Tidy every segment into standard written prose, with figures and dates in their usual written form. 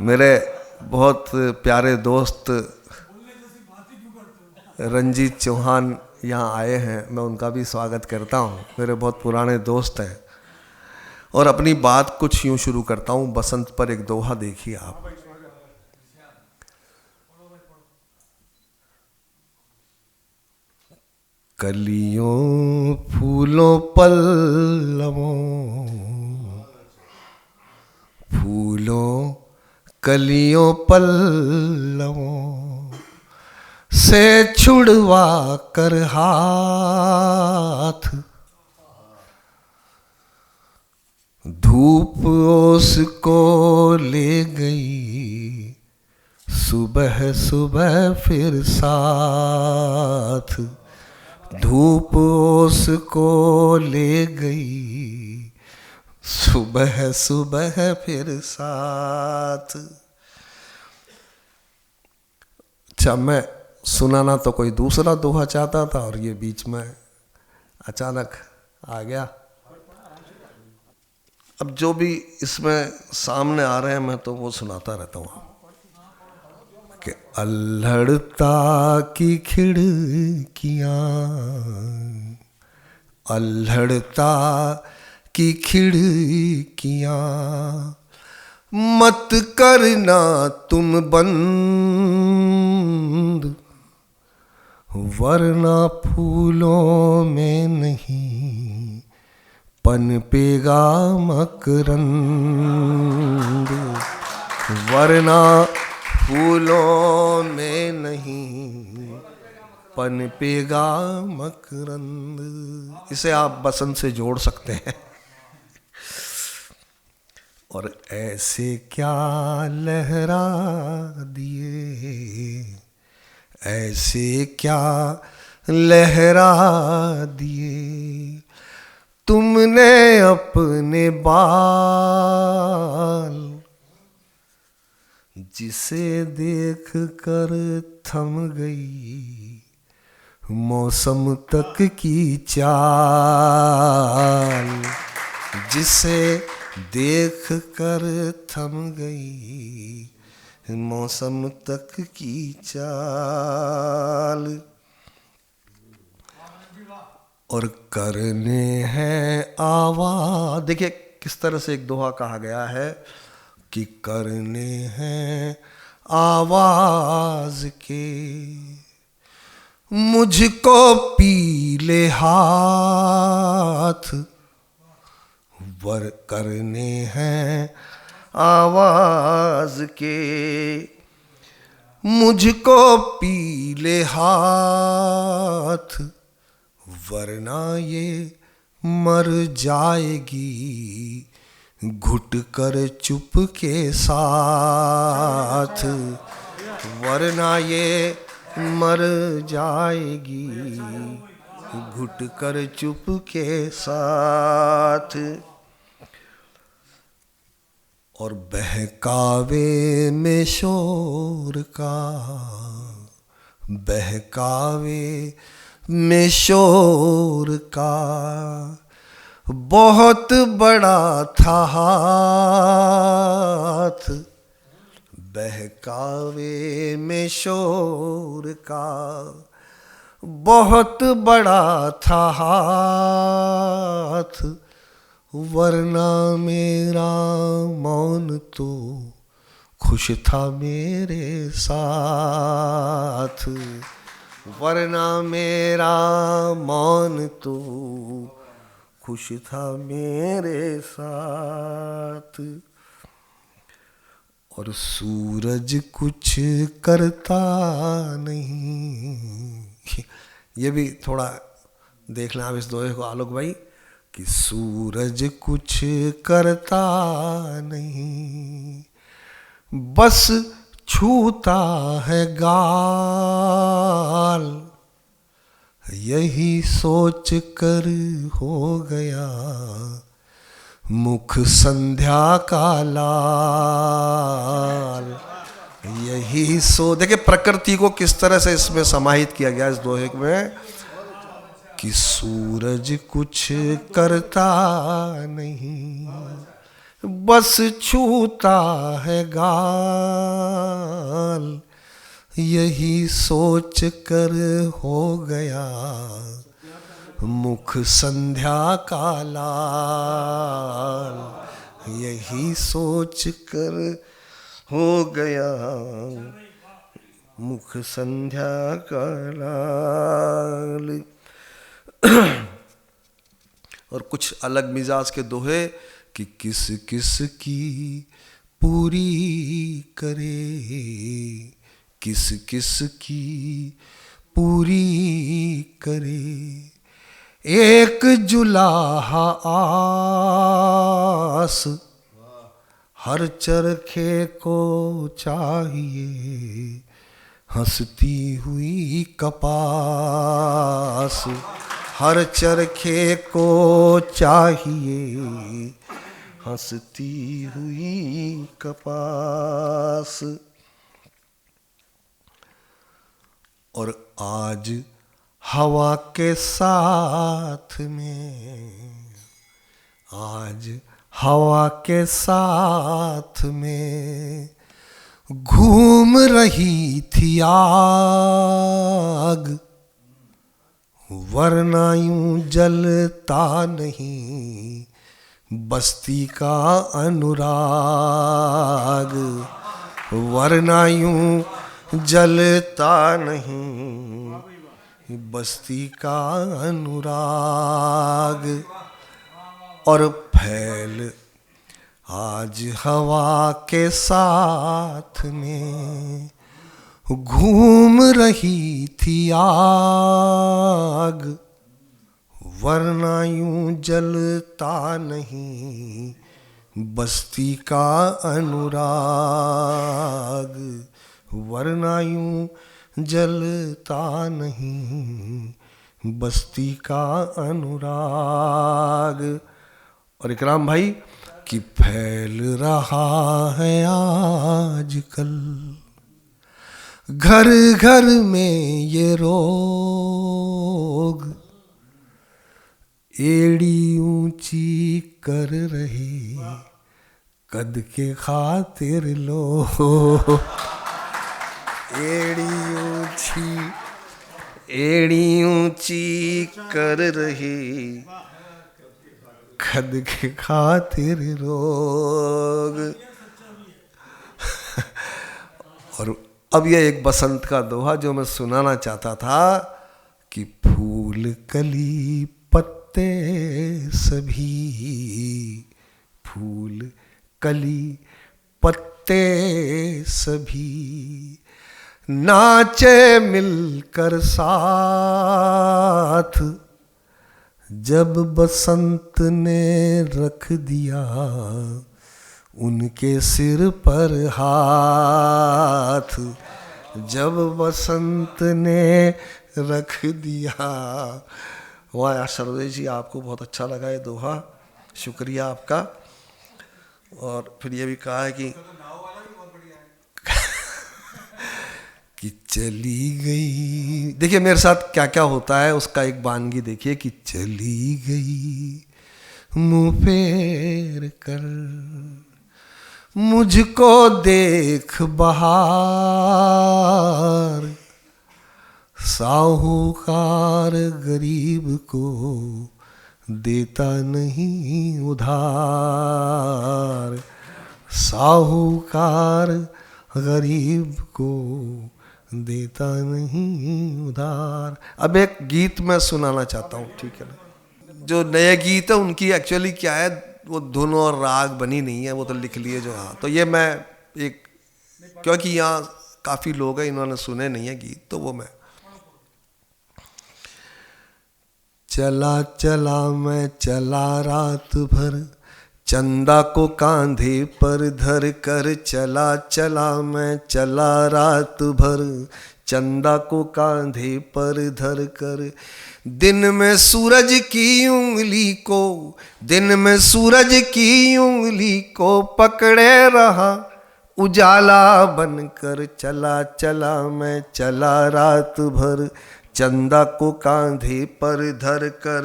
मेरे बहुत प्यारे दोस्त रंजीत चौहान यहाँ आए हैं, मैं उनका भी स्वागत करता हूँ। मेरे बहुत पुराने दोस्त हैं और अपनी बात कुछ यूँ शुरू करता हूँ। बसंत पर एक दोहा देखिए आप। कलियों फूलों पल्लवों, फूलों कलियों पल्लवों से छुड़वा कर हाथ, धूप ओस को ले गई सुबह सुबह फिर साथ, धूप ओस को ले गई सुबह सुबह फिर साथ। अच्छा, मैं सुनाना तो कोई दूसरा दोहा चाहता था और ये बीच में अचानक आ गया। अब जो भी इसमें सामने आ रहे हैं मैं तो वो सुनाता रहता हूँ कि अल्हड़ता की खिड़कियाँ, अल्हड़ता की खिड़कियाँ मत करना तुम बंद, वरना फूलों में नहीं पनपेगा मकरंद, वरना फूलों में नहीं पनपेगा मकरंद। इसे आप बसंत से जोड़ सकते हैं। और ऐसे क्या लहरा दिए, ऐसे क्या लहरा दिए तुमने अपने बाल, जिसे देख कर थम गई मौसम तक की चाल, जिसे देख कर थम गई मौसम तक की चाल। और करने हैं आवाज, देखिए किस तरह से एक दोहा कहा गया है कि करने हैं आवाज के मुझको पीले हाथ, वर करने हैं आवाज के मुझको पीले हाथ, वरना ये मर जाएगी घुट कर चुप के साथ, वरना ये मर जाएगी घुट कर चुप के साथ। और बहकावे में शोर का, बहकावे में शोर का बहुत बड़ा था हाथ, बहकावे में शोर का बहुत बड़ा था हाथ, वरना मेरा मौन तो खुश था मेरे साथ, वरना मेरा मौन तो खुश था मेरे साथ। और सूरज कुछ करता नहीं, ये भी थोड़ा देख लें आप इस दोहे को आलोक भाई, कि सूरज कुछ करता नहीं बस छूता है गाल, यही सोच कर हो गया मुख संध्या का लाल, यही देखिए प्रकृति को किस तरह से इसमें समाहित किया गया इस दोहे में कि सूरज कुछ करता नहीं बस छूता है गाल, यही सोच कर हो गया मुख संध्या का लाल, यही सोच कर हो गया मुख संध्या का लाल। और कुछ अलग मिजाज के दोहे कि किस किस की पूरी करे, किस किस की पूरी करे, एक जुलाहा आस हर चरखे को चाहिए, हंसती हुई कपास हर चरखे को चाहिए, हंसती हुई कपास। और आज हवा के साथ में, आज हवा के साथ में घूम रही थी आग, वरना यूं जलता नहीं बस्ती का अनुराग, वरना यूं जलता नहीं बस्ती का अनुराग। और फैल आज हवा के साथ में घूम रही थी आग, वरना यूं जलता नहीं बस्ती का अनुराग, वरना यूं जलता नहीं बस्ती का अनुराग। और इकराम भाई कि फैल रहा है आजकल घर घर में ये रोग, एड़ी ऊंची कर रहे कद के खातिर लोग, एड़ी ऊंची कर रहे कद के खातिर लोग। और अब यह एक बसंत का दोहा जो मैं सुनाना चाहता था कि फूल कली पत्ते सभी, फूल कली पत्ते सभी नाचे मिलकर साथ, जब बसंत ने रख दिया उनके सिर पर हाथ, जब बसंत ने रख दिया। वाह सरोज जी, आपको बहुत अच्छा लगा ये दोहा, शुक्रिया आपका। और फिर ये भी कहा है कि चली गई, देखिए मेरे साथ क्या क्या होता है उसका एक वानगी देखिए कि चली गई मुँह फेर कर मुझको देख बहार, साहूकार गरीब को देता नहीं उधार, साहूकार गरीब को देता नहीं उधार। अब एक गीत मैं सुनाना चाहता हूँ, ठीक है ना। जो नए गीत है उनकी एक्चुअली क्या है, वो धुन और राग बनी नहीं है, वो तो लिख लिए जो। हाँ, तो ये मैं एक, क्योंकि यहाँ काफ़ी लोग हैं इन्होंने सुने नहीं है गीत, तो वो मैं चला चला मैं चला रात भर चंदा को कांधे पर धर कर, चला चला मैं चला रात भर चंदा को कांधे पर धर कर, दिन में सूरज की उंगली को, दिन में सूरज की उंगली को पकड़े रहा उजाला बनकर, चला चला मैं चला रात भर चंदा को कांधे पर धर कर,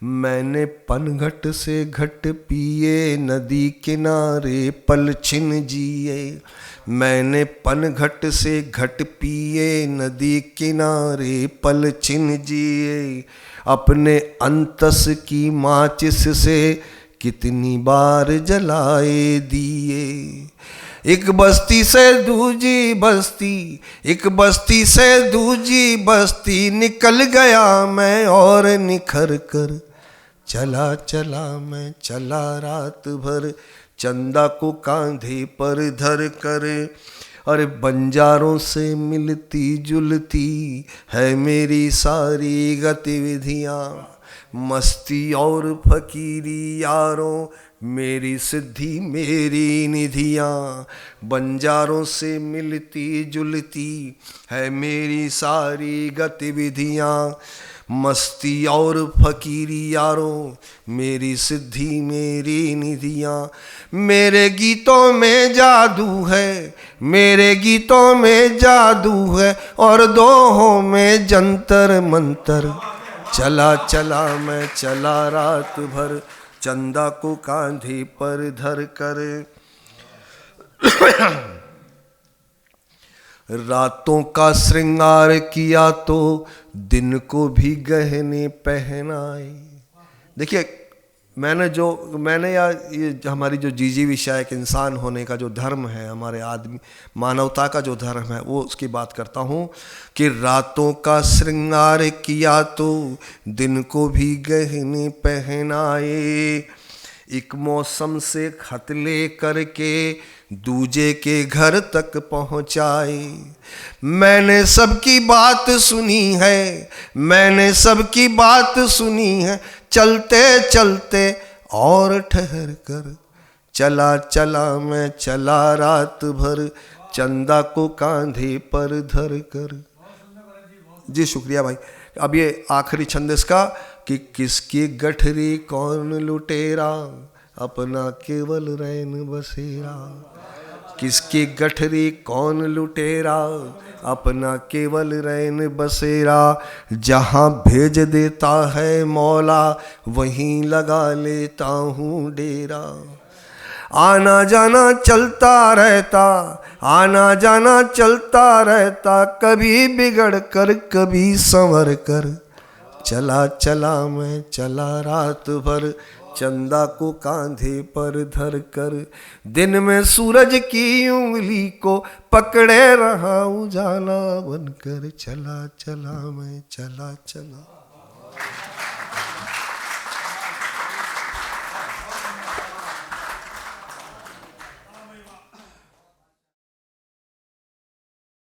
मैंने पनघट से घट पिए, नदी किनारे पल छिन जिए। मैंने पनघट से घट पिए, नदी किनारे पल छिन जिए। अपने अंतस की माचिस से कितनी बार जलाए दिए। एक बस्ती से दूजी बस्ती, एक बस्ती से दूजी बस्ती निकल गया मैं और निखर कर। चला चला मैं चला रात भर, चंदा को कांधे पर धर कर। अरे बंजारों से मिलती जुलती है मेरी सारी गतिविधियाँ। मस्ती और फकीरी यारों मेरी सिद्धि मेरी निधियाँ। बंजारों से मिलती जुलती है मेरी सारी गतिविधियाँ। मस्ती और फकीरी यारों मेरी सिद्धि मेरी निधियाँ। मेरे गीतों में जादू है, मेरे गीतों में जादू है, और दोहों में जंतर मंतर। चला चला मैं चला रात भर, चंदा को कांधे पर धर कर। रातों का श्रृंगार किया तो दिन को भी गहने पहनाए। देखिए मैंने या ये हमारी जो जीजीविषा एक इंसान होने का जो धर्म है, हमारे आदमी मानवता का जो धर्म है, वो उसकी बात करता हूँ कि रातों का श्रृंगार किया तो दिन को भी गहने पहनाए। एक मौसम से खत ले करके दूजे के घर तक पहुँचाए। मैंने सबकी बात सुनी है, मैंने सबकी बात सुनी है, चलते चलते और ठहर कर। चला चला मैं चला रात भर, चंदा को कांधे पर धर कर। जी शुक्रिया भाई। अब ये आखिरी छंद इसका कि किसकी गठरी कौन लुटेरा, अपना केवल रैन बसेरा। किसकी गठरी कौन लुटेरा, अपना केवल रैन बसेरा। जहाँ भेज देता है मौला, वहीं लगा लेता हूँ डेरा। आना जाना चलता रहता, आना जाना चलता रहता, कभी बिगड़ कर कभी संवर कर। चला चला मैं चला रात भर, चंदा को कांधे पर धर कर। दिन में सूरज की उंगली को पकड़े रहा उजाला बनकर। चला चला मैं चला चला।